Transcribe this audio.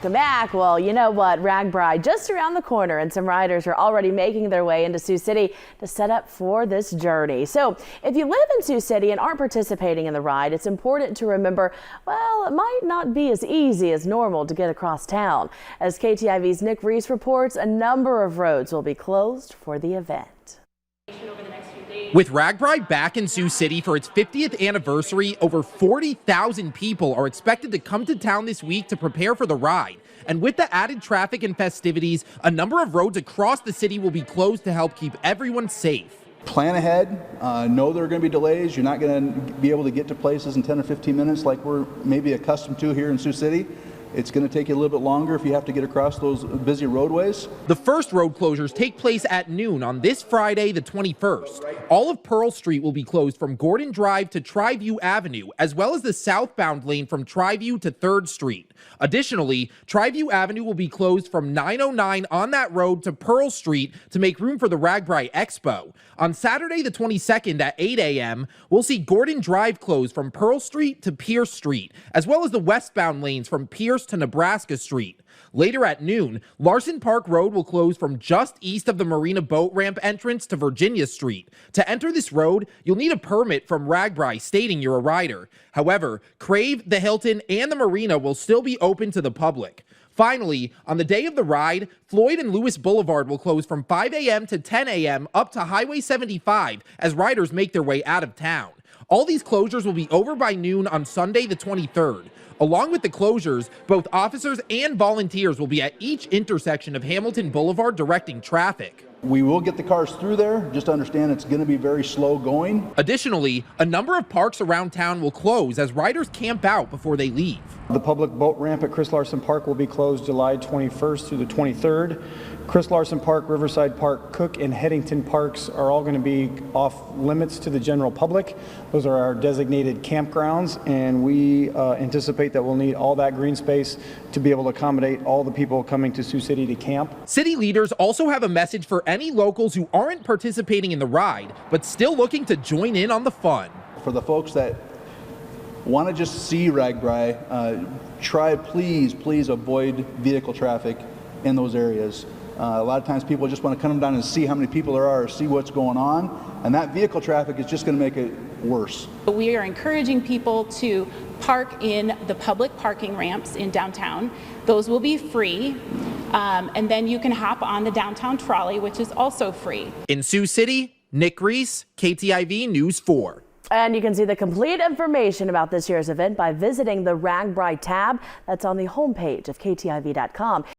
Welcome back. Well, you know what? RAGBRAI just around the corner, and some riders are already making their way into Sioux City to set up for this journey. So if you live in Sioux City and aren't participating in the ride, it's important to remember, well, it might not be as easy as normal to get across town. As KTIV's Nick Reese reports, a number of roads will be closed for the event. With RAGBRAI back in Sioux City for its 50th anniversary, over 40,000 people are expected to come to town this week to prepare for the ride. And with the added traffic and festivities, a number of roads across the city will be closed to help keep everyone safe. Plan ahead, know there are going to be delays. You're not going to be able to get to places in 10 or 15 minutes like we're maybe accustomed to here in Sioux City. It's going to take you a little bit longer if you have to get across those busy roadways. The first road closures take place at noon on this Friday, the 21st. All of Pearl Street will be closed from Gordon Drive to Triview Avenue, as well as the southbound lane from Triview to 3rd Street. Additionally, Triview Avenue will be closed from 909 on that road to Pearl Street to make room for the RAGBRAI Expo. On Saturday, the 22nd at 8 a.m., we'll see Gordon Drive closed from Pearl Street to Pierce Street, as well as the westbound lanes from Pierce to Nebraska Street. Later at noon, Larson Park Road will close from just east of the Marina Boat Ramp entrance to Virginia Street. To enter this road, you'll need a permit from RAGBRAI stating you're a rider. However, Crave, the Hilton, and the Marina will still be open to the public. Finally, on the day of the ride, Floyd and Lewis Boulevard will close from 5 a.m. to 10 a.m. up to Highway 75 as riders make their way out of town. All these closures will be over by noon on Sunday, the 23rd. Along with the closures, both officers and volunteers will be at each intersection of Hamilton Boulevard directing traffic. We will get the cars through there, just understand it's going to be very slow going. Additionally, a number of parks around town will close as riders camp out before they leave. The public boat ramp at Chris Larson Park will be closed July 21st through the 23rd. Chris Larson Park, Riverside Park, Cook, and Headington parks are all going to be off limits to the general public. Those are our designated campgrounds, and we anticipate that we'll need all that green space to be able to accommodate all the people coming to Sioux City to camp. City leaders also have a message for any locals who aren't participating in the ride, but still looking to join in on the fun. For the folks that want to just see RAGBRAI, please avoid vehicle traffic in those areas. A lot of times people just want to come down and see how many people there are, see what's going on, and that vehicle traffic is just going to make it worse. We are encouraging people to park in the public parking ramps in downtown. Those will be free, and then you can hop on the downtown trolley, which is also free. In Sioux City, Nick Reese, KTIV News 4. And you can see the complete information about this year's event by visiting the RAGBRAI tab that's on the homepage of KTIV.com.